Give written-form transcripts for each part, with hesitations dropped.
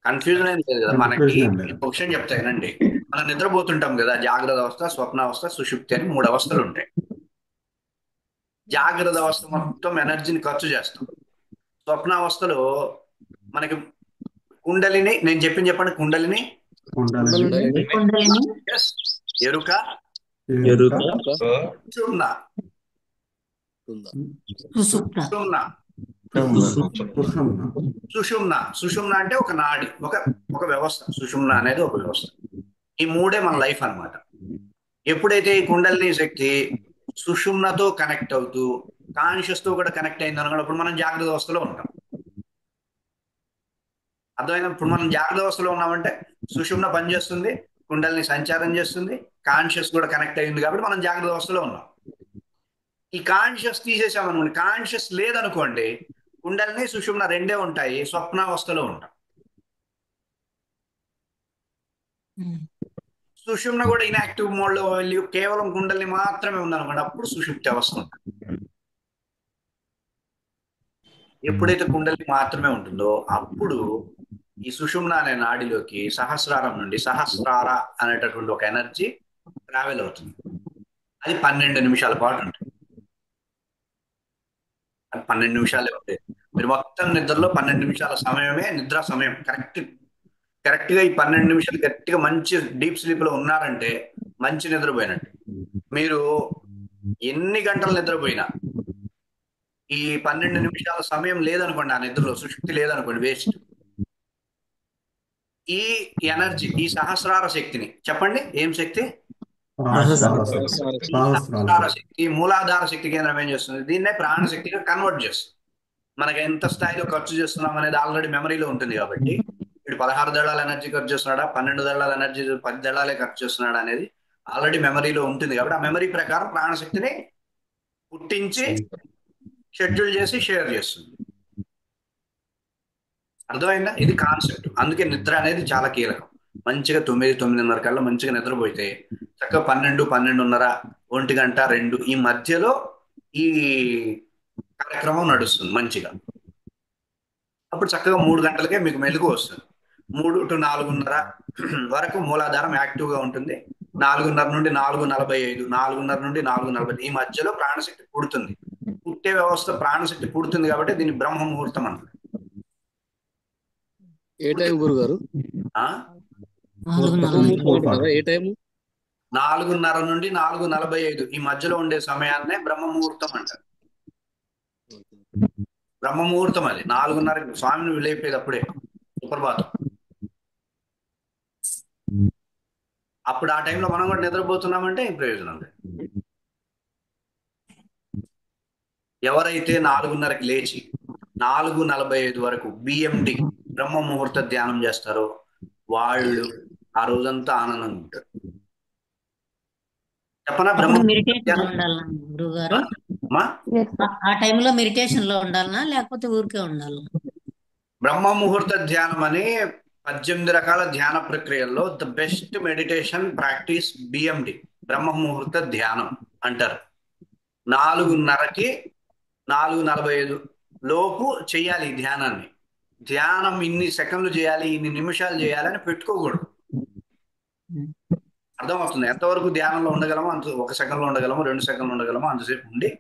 Confusion ఏం లేదు కదా మనకి. కన్ఫ్యూజన్ ఏం లేదు. ఒక విషయం చెప్తానండి. మనం నిద్రపోతుంటాం కదా, జాగ్రత్త అవస్థ, స్వప్నావస్థ, సుషుప్తి అని మూడు అవస్థలు ఉంటాయి. జాగ్రత్త అవస్థ మొత్తం ఎనర్జీని ఖర్చు చేస్తాం. స్వప్నావస్థలో మనకి కుండలిని, నేను చెప్పింది చెప్పండి, కుండలిని, కుండలిని, కుండలిని, కుండలిని, yes, ఎరుక, ఎరుక, ఎరుక, సుషుమ్న. ఉందా? సుషుప్త. సుషుమ్న సుషుమ్న. సుషుమ్న సుషుమ్న అంటే ఒక నాడి, ఒక ఒక వ్యవస్థ. సుషుమ్న అనేది ఒక వ్యవస్థ. ఈ మూడే మన లైఫ్ అన్నమాట. ఎప్పుడైతే ఈ కుండలిని శక్తి సుషుమ్నతో కనెక్ట్ అవుతూ కాన్షియస్ తో కూడా కనెక్ట్ అయింది అనుకున్నప్పుడు మనం జాగ్రత్త అవస్థలో ఉంటాం. అర్థమైనా? ఇప్పుడు మనం జాగ్రత్త అవస్థలో ఉన్నామంటే సుషుమ్న పనిచేస్తుంది, కుండలిని సంచారం చేస్తుంది, కాన్షియస్ కూడా కనెక్ట్ అయింది కాబట్టి మనం జాగ్రత్త అవస్థలో ఉన్నాం. ఈ కాన్షియస్ తీసేసామనుకోండి, కాన్షియస్ లేదనుకోండి, కుండలిని సుషుమ్న రెండే ఉంటాయి, స్వప్నావస్థలో ఉంటాం. సుషుమ్న కూడా ఇన్యాక్టివ్ మోడ్ లో వెళ్ళి కేవలం కుండలిని మాత్రమే ఉందనుకోండి, అప్పుడు సుషుప్తి అవస్థ ఉంటుంది. ఎప్పుడైతే కుండలిని మాత్రమే ఉంటుందో అప్పుడు ఈ సుషుమ్న అనే నాడిలోకి సహస్రారం నుండి సహస్రార అనేటటువంటి ఒక ఎనర్జీ ట్రావెల్ అవుతుంది. అది 12 నిమిషాల పాటు ఉంటుంది. అది 12 నిమిషాలే ఉంటుంది. మీరు మొత్తం నిద్రలో 12 నిమిషాల సమయమే నిద్ర సమయం. కరెక్ట్ గా ఈ 12 నిమిషాలు గట్టిగా మంచి డీప్ స్లీప్ లో ఉన్నారంటే మంచి నిద్రపోయినట్టు. మీరు ఎన్ని గంటలు నిద్రపోయినా ఈ 12 నిమిషాల సమయం లేదనుకోండి, ఆ నిద్రలో సుషుప్తి లేదనుకోండి, వేస్ట్. ఈ ఎనర్జీ, ఈ సహస్రార శక్తిని చెప్పండి, ఏం శక్తి? సహస్రార సహస్రార శక్తి. శక్తి. ఈ సహస్రార సహస్రార శక్తి. శక్తి మూలాధార శక్తి కేంద్రం ఏం చేస్తుంది? దీన్నే ప్రాణశక్తిగా కన్వర్ట్ చేస్తుంది. మనకి ఎంత స్థాయిలో ఖర్చు చేస్తున్నాం అనేది ఆల్రెడీ మెమరీలో ఉంటుంది కాబట్టి, ఇప్పుడు 16 దళాల ఎనర్జీ ఖర్చు చేస్తున్నాడా, 12 దళాల ఎనర్జీ, 10 దళాలే ఖర్చు చేస్తున్నాడా అనేది ఆల్రెడీ మెమరీలో ఉంటుంది కాబట్టి, ఆ మెమరీ ప్రకారం ప్రాణశక్తిని పుట్టించి షెడ్యూల్ చేసి షేర్ చేస్తుంది. అర్థమైందా? ఇది కాన్సెప్ట్. అందుకే నిద్ర అనేది చాలా కీలకం. మంచిగా 9, 9:30 కల్లా మంచిగా నిద్రపోతే చక్కగా 12, 12:30, 1 గంట, 2 ఈ మధ్యలో ఈ కార్యక్రమం నడుస్తుంది మంచిగా. అప్పుడు చక్కగా 3 గంటలకే మీకు మెలకువ వస్తుంది. 3 to 4:30 వరకు మూలాధారం యాక్టివ్ గా ఉంటుంది. 4:30 నుండి 4:45, 4:30 నుండి 4:40 ఈ మధ్యలో ప్రాణశక్తి పుడుతుంది. పుట్టే వ్యవస్థ ప్రాణశక్తి పుడుతుంది కాబట్టి దీన్ని బ్రహ్మ ముహూర్తం అంటారు. ఏ టైం గురుగారు? ఆ? 4:40. అంటారా? ఏ టైం? 4:30 నుండి 4:45 ఈ మధ్యలో ఉండే సమయాన్నే బ్రహ్మ ముహూర్తం అంటారు. బ్రహ్మ ముహూర్తం అది 4:30 స్వామిని విలేపేది అప్పుడే సుప్రభాతం. అప్పుడు ఆ టైంలో మనం కూడా నిద్రపోతున్నామంటే ఏం ప్రయోజనం లేదు. ఎవరైతే 4:30కి లేచి 4:45 వరకు బిఎండి బ్రహ్మ ముహూర్త ధ్యానం చేస్తారో వాళ్ళు ఆ రోజంతా ఆనందంగా ఉంటారు. చెప్పనా? బ్రహ్మ అప్పుడు ముహూర్త మెడిటేషన్ లో ధ్యానం ఉండాలన్నా గురువు గారు? అమ్మా? ఆ టైంలో మెడిటేషన్ లో ఉండాలనా లేకపోతే ఊరికే ఉండాలనా? బ్రహ్మ ముహూర్త ధ్యానం అని 18 రకాల ధ్యాన ప్రక్రియల్లో the best meditation practice BMD బ్రహ్మ ముహూర్త ధ్యానం అంటారు. 4:30కి 4:45 లోపు చేయాలి ఈ ధ్యానాన్ని. ధ్యానం ఇన్ని సెకండ్లు చేయాలి, ఇన్ని నిమిషాలు చేయాలని పెట్టుకోకూడదు. అర్థమవుతుంది? ఎంతవరకు ధ్యానంలో ఉండగలమో అంత, 1 సెకండ్లో ఉండగలమో, 2 సెకండ్లు ఉండగలమో అంతసేపు ఉండి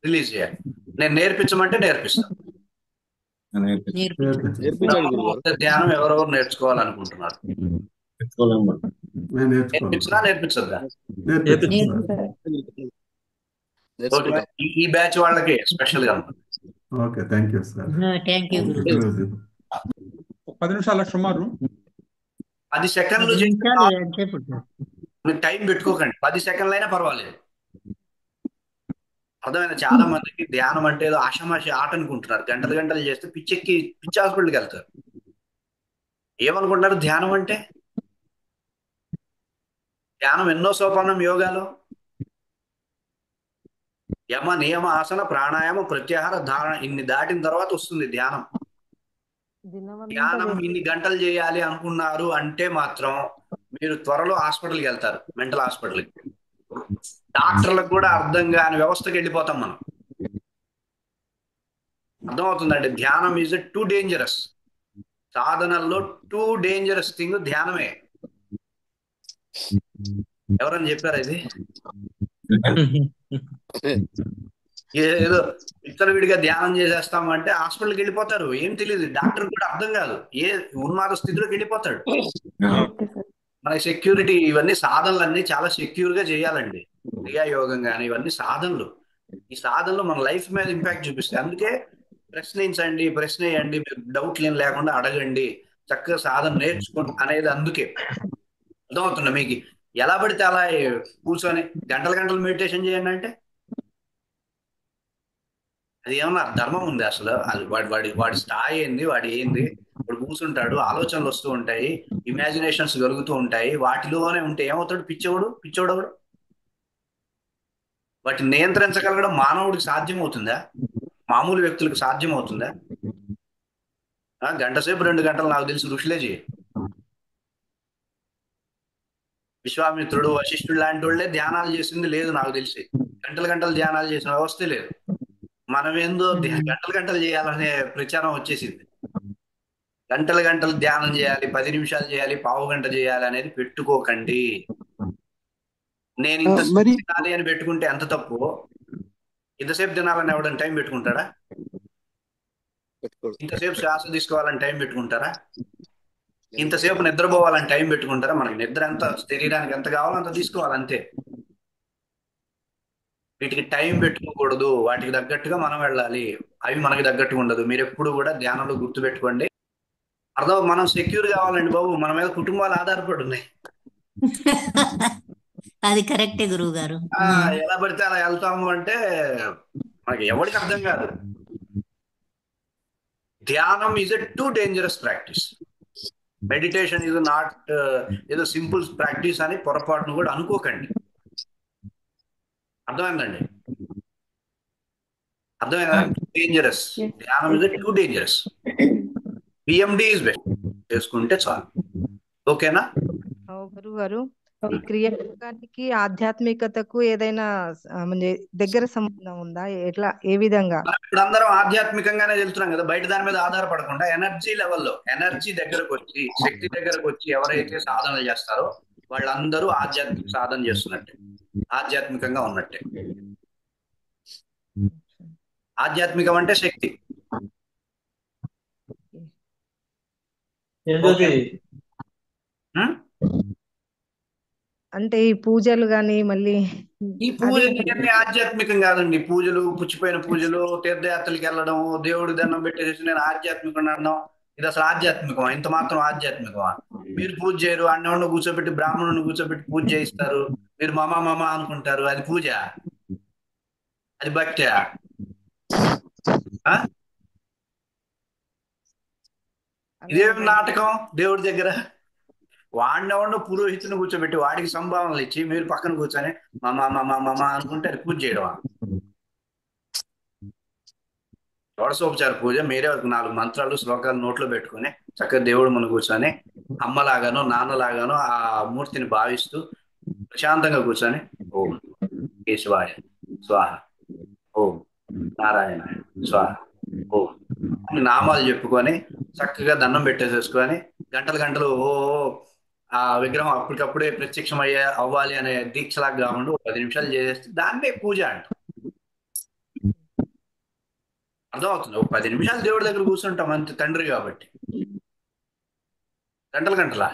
రిలీజ్ చేయాలి. నేను నేర్పించమంటే నేర్పిస్తాను. నేర్పించండి. నేర్పించండి బ్రహ్మ గురుగారు. ముహూర్త ధ్యానం ఎవరెవరు నేర్చుకోవాలనుకుంటున్నారు? నేను నేర్చుకోవాలి. నేర్పించినా నేర్పించద్దా? నేర్పించండి సార్. ఓకే. నేర్చుకుంటాం. ఈ బ్యాచ్ వాళ్ళకి స్పెషల్ గా ఉంటుంది. Okay, thank you sir. Thank you గురువు. గురూజీ. 10 నిమిషాల సుమారు 10 సెకండ్లు 10 చేసి నిమిషాలు ఎంతసేపు ఉంటుంది? మీరు టైం పెట్టుకోకండి, 10 సెకండ్లు అయినా పర్వాలేదు. అర్థమైంది? చాలా మందికి ధ్యానం అంటే ఏదో ఆషామాషి ఆట అనుకుంటున్నారు. గంటలు గంటలు చేస్తే పిచ్చెక్కి పిచ్చి హాస్పిటల్కి వెళ్తారు. ఏమనుకుంటారు ధ్యానం అంటే? ధ్యానం ఎన్నో సోపానం యోగాలో. యమ, నియమ, ఆసన, ప్రాణాయామ, ప్రత్యాహార, ధారణ ఇన్ని దాటిన తర్వాత వస్తుంది ధ్యానం. ధ్యానం ఇన్ని గంటలు చేయాలి అనుకున్నారు అంటే మాత్రం మీరు త్వరలో హాస్పిటల్కి వెళ్తారు, మెంటల్ హాస్పిటల్కి. డాక్టర్లకు కూడా అర్థం కాని వ్యవస్థకి వెళ్ళిపోతాం మనం. అర్థమవుతుందండి? ధ్యానం ఈజ్ టూ డేంజరస్. సాధనల్లో టూ డేంజరస్ థింగ్ ధ్యానమే. ఎవరని చెప్పారు ఇది? ఏదో విడిగా ధ్యానం చేసేస్తామంటే హాస్పిటల్కి వెళ్ళిపోతారు, ఏం తెలియదు, డాక్టర్ కూడా అర్థం కాదు, ఏ ఉన్మాద స్థితిలోకి వెళ్ళిపోతాడు. మన సెక్యూరిటీ ఇవన్నీ సాధనలన్నీ చాలా సెక్యూర్ గా చేయాలండి. క్రియాయోగం కానీ ఇవన్నీ సాధనలు. ఈ సాధనలు మన లైఫ్ మీద ఇంపాక్ట్ చూపిస్తాయి. అందుకే ప్రశ్నించండి, ప్రశ్న వేయండి, మీరు డౌట్లు ఏం లేకుండా అడగండి, చక్కగా సాధన నేర్చుకోండి అనేది. అందుకే అర్థమవుతుందా మీకు? ఎలా పడితే అలా కూర్చొని గంటల గంటలు మెడిటేషన్ చేయండి అంటే అది ఏమన్నా ధర్మం ఉంది అసలు? అది వాడి స్థాయి ఏంది, వాడి ఏంది? వాడు కూర్చుంటాడు, ఆలోచనలు వస్తూ ఉంటాయి, ఇమాజినేషన్స్ కలుగుతూ ఉంటాయి, వాటిలోనే ఉంటే ఏమవుతాడు? పిచ్చోడు. వాటిని నియంత్రించగలగడం మానవుడికి సాధ్యం అవుతుందా? మామూలు వ్యక్తులకు సాధ్యం అవుతుందా? గంట సేపు 2 గంటలు నాకు తెలిసి ఋషులే చేయి. విశ్వామిత్రుడు, వశిష్ఠుడు లాంటి వాళ్ళే ధ్యానాలు చేసింది లేదు నాకు తెలిసి. గంటలు ధ్యానాలు చేసిన వ్యవస్థే లేదు. మనం ఏందో గంటలు చేయాలనే ప్రచారం వచ్చేసింది. గంటలు ధ్యానం చేయాలి, 10 నిమిషాలు చేయాలి, పావు గంట చేయాలి అనేది పెట్టుకోకండి. నేను ఇంతసేపు తినాలి అని పెట్టుకుంటే ఎంత తప్పు? ఇంతసేపు తినాలని ఎవడని టైం పెట్టుకుంటాడా? ఇంతసేపు శ్వాస తీసుకోవాలని టైం పెట్టుకుంటారా? ఇంతసేపు నిద్రపోవాలని టైం పెట్టుకుంటారా? మనకి నిద్ర ఎంత, శరీరానికి ఎంత కావాలో అంత తీసుకోవాలంతే. వీటికి టైం పెట్టుకోకూడదు, వాటికి తగ్గట్టుగా మనం వెళ్ళాలి, అవి మనకి తగ్గట్టుగా ఉండదు. మీరు ఎప్పుడు కూడా ధ్యానంలో గుర్తుపెట్టుకోండి. మనం సెక్యూర్ కావాలండి బాబు, మన మీద కుటుంబాలు ఆధారపడి ఉన్నాయి. అది కరెక్టే గురువు గారు. ఎలా పడితే అలా వెళ్తాము అంటే మనకి ఎవరికి అర్థం కాదు. ధ్యానం is a too dangerous practice. Meditation is not ఏదో సింపుల్ ప్రాక్టీస్ అని పొరపాటును కూడా అనుకోకండి. అర్థమైందండి? అర్థమైందా? డేంజరస్. ధ్యానం is too dangerous. PMD is best చేసుకుంటే చాలు. ఓకేనా గురువు గారు? ఈ క్రియాయోగానికి ఆధ్యాత్మికతకు ఏదైనా దగ్గర సంబంధం ఉందా? ఎట్లా, ఏ విధంగా? ఇప్పుడు అందరం ఆధ్యాత్మికంగానే వెళ్తున్నాం కదా, బయట దాని మీద ఆధారపడకుండా ఎనర్జీ లెవెల్లో, ఎనర్జీ దగ్గరకు వచ్చి, శక్తి దగ్గరకు వచ్చి ఎవరైతే సాధనలు చేస్తారో వాళ్ళందరూ ఆధ్యాత్మిక సాధన చేస్తున్నట్టే, ఆధ్యాత్మికంగా ఉన్నట్టే. ఆధ్యాత్మికం అంటే శక్తి. అంటే ఈ పూజలు గాని మళ్ళీ ఈ పూజలు ఆధ్యాత్మికం కాదండి. పూజలు, పుచ్చిపోయిన పూజలు, తీర్థయాత్రలకు వెళ్ళడం, దేవుడి దండం పెట్టేసి నేను ఆధ్యాత్మికం అనడం, ఇది అసలు ఆధ్యాత్మికమా? ఇంత మాత్రం ఆధ్యాత్మికమా? మీరు పూజ చేయరు, అన్నవాడిని కూర్చోబెట్టి, బ్రాహ్మణుని కూర్చోబెట్టి పూజ చేయిస్తారు, మీరు మమ అనుకుంటారు. అది పూజ? అది భక్తి? ఇదేం నాటకం దేవుడి దగ్గర? వాడినవాడిని పురోహితుని కూర్చోబెట్టి వాడికి సంభావనలు ఇచ్చి మీరు పక్కన కూర్చొని మమ అనుకుంటే అది పూజ చేయడమా? షోడశోపచార పూజ మీరే 4 మంత్రాలు, శ్లోకాలు నోట్లో పెట్టుకుని చక్కగా దేవుడు మన కూర్చొని అమ్మలాగానో నాన్నలాగానో ఆ మూర్తిని భావిస్తూ ప్రశాంతంగా కూర్చొని ఓం కేశవాయ స్వాహ, ఓం నారాయణ స్వాహ, ఓం అని నామాలు చెప్పుకొని చక్కగా దండం పెట్టేసేసుకొని గంటలు ఓ ఆ విగ్రహం అప్పటికప్పుడే ప్రత్యక్షం అవ్వాలి అనే దీక్షలాగా కాకుండా 10 నిమిషాలు చేసేస్తే దాన్నే పూజ అంట. అర్థమవుతుంది? 10 నిమిషాలు దేవుడి దగ్గర కూర్చుంటాం అంతే, తండ్రి కాబట్టి. గంటలా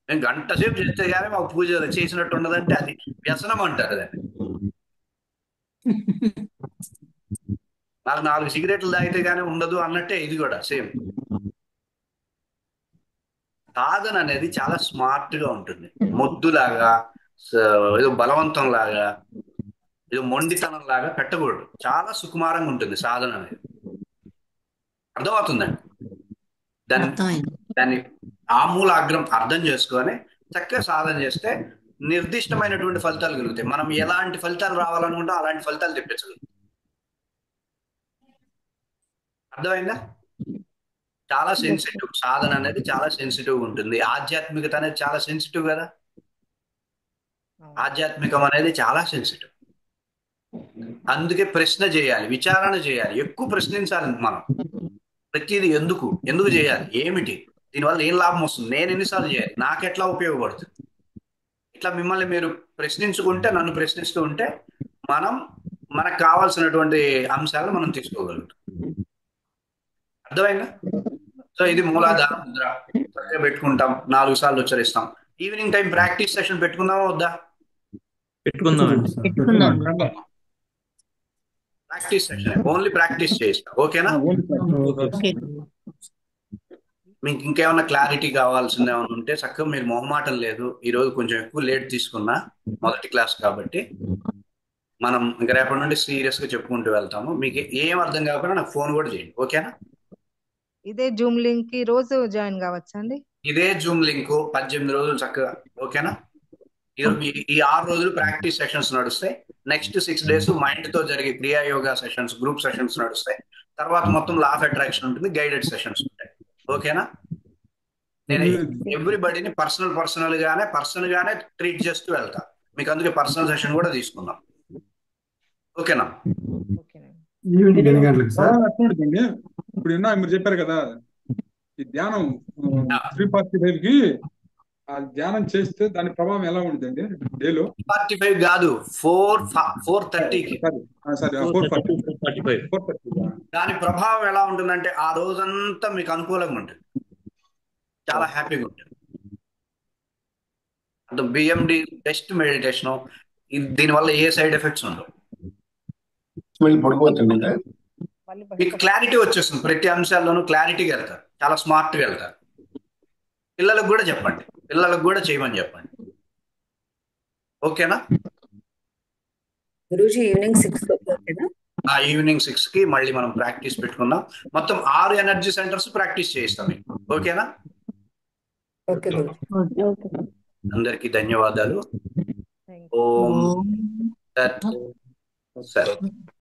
మేము గంట సేపు చేస్తే కానీ మాకు పూజ చేసినట్టు ఉండదంటే అది వ్యసనం అంటారు దాన్ని. నాకు 4 సిగరెట్లు తాగితే కానీ ఉండదు అన్నట్టే ఇది కూడా సేమ్. సాధన అనేది చాలా స్మార్ట్ గా ఉంటుంది. మొద్దులాగా, ఏదో బలవంతం లాగా, ఏదో మొండితనం లాగా పెట్టకూడదు. చాలా సుకుమారంగా ఉంటుంది సాధన అనేది. అర్థమవుతుందండి? దాన్ని ఆమూలాగ్రం అర్థం చేసుకొని చక్కగా సాధన చేస్తే నిర్దిష్టమైనటువంటి ఫలితాలు కలుగుతాయి. మనం ఎలాంటి ఫలితాలు రావాలనుకుంటే అలాంటి ఫలితాలు తెప్పించగలుగుతాం. అర్థమైందా? చాలా సెన్సిటివ్ సాధన అనేది, చాలా సెన్సిటివ్ ఉంటుంది. ఆధ్యాత్మికత అనేది చాలా సెన్సిటివ్ కదా. ఆధ్యాత్మికం అనేది చాలా సెన్సిటివ్. అందుకే ప్రశ్న చేయాలి, విచారణ చేయాలి, ఎక్కువ ప్రశ్నించాలి. మనం ప్రతిదీ ఎందుకు ఎందుకు చేయాలి, ఏమిటి, దీనివల్ల ఏం లాభం వస్తుంది, నేను ఎన్నిసార్లు చేయాలి, నాకు ఎట్లా ఉపయోగపడుతుంది, ఇట్లా మిమ్మల్ని మీరు ప్రశ్నించుకుంటే, నన్ను ప్రశ్నిస్తూ ఉంటే మనం మనకు కావాల్సినటువంటి అంశాలు మనం తీసుకోగలుగుతాం. అర్థమైందా? సో ఇది మూలాధార ముద్ర చక్కగా పెట్టుకుంటాం, 4 సార్లు ఉచ్చరిస్తాం. ఈవినింగ్ టైం ప్రాక్టీస్ సెషన్ పెట్టుకుందామా వద్దా? పెట్టుకుందామండి. సార్ పెట్టుకుందాం. ప్రాక్టీస్ సెషన్, ఓన్లీ ప్రాక్టీస్ చేయిస్తాం. ఓకేనా? ఓకే. మీకు ఇంకేమైనా క్లారిటీ కావాల్సింది ఏమైనా ఉంటే చక్కగా, మీరు మొహమాటం లేదు, ఈరోజు కొంచెం ఎక్కువ లేట్ తీసుకున్నా, మొదటి క్లాస్ కాబట్టి మనం ఇంకా రేపటి నుండి సీరియస్ గా చెప్పుకుంటూ వెళ్తాము. మీకు ఏం అర్థం కాకపోయినా నాకు ఫోన్ కూడా చేయండి. ఓకేనా? ఇదే జూమ్ లింక్ కి రోజు జాయిన్ కావచ్చండి? ఇదే జూమ్ లింక్ 18 రోజులు చక్కగా. ఓకేనా? ఈ 6 రోజులు ప్రాక్టీస్ సెషన్స్ నడుస్తాయి. నెక్స్ట్ 6 days మైండ్ తో జరిగే క్రియా యోగా సెషన్స్, గ్రూప్ సెషన్స్ నడుస్తాయి. తర్వాత మొత్తం లా ఆఫ్ అట్రాక్షన్ ఉంటుంది, గైడెడ్ సెషన్స్ ఉంటాయి. ఓకేనా? నేను ఎవ్రీబడిని పర్సనల్ గానే ట్రీట్ చేస్తూ వెళ్తా. మీకు అందుకే పర్సనల్ సెషన్ కూడా తీసుకుందాం. ఓకేనా? ఓకేనండి. ఈవినింగ్ ఎన్ని గంటలకు సార్? అట్లుంటుందండి. ఇప్పుడు మీరు చెప్పారు కదా, ఈ ధ్యానం 345 కి ఆ ధ్యానం చేస్తే దాని ప్రభావం ఎలా ఉంటుందండి డేలో? 45 కాదు, 4:30కి. సరే 4:30. దాని ప్రభావం ఎలా ఉంటుందంటే ఆ రోజంతా మీకు అనుకూలంగా ఉంటుంది, చాలా హ్యాపీగా ఉంటుంది. అంటే బిఎండి బెస్ట్ మెడిటేషన్. దీనివల్ల ఏ సైడ్ ఎఫెక్ట్స్ ఉండవు. మీకు క్లారిటీ వచ్చేస్తుంది, ప్రతి అంశాల్లోనూ క్లారిటీగా వెళ్తారు, చాలా స్మార్ట్గా వెళ్తారు. పిల్లలకు కూడా చెప్పండి, పిల్లలకు కూడా చేయమని చెప్పండి. ఓకేనా? గురూజీ ఈవినింగ్ 6 ఈవినింగ్ 6కి మళ్ళీ మనం ప్రాక్టీస్ పెట్టుకుందాం. మొత్తం 6 ఎనర్జీ సెంటర్స్ ప్రాక్టీస్ చేయిస్తాం మీకు. ఓకేనా? ఓకే గురూజీ. అందరికీ ధన్యవాదాలు. Thank you. ఓం తత్ సత్.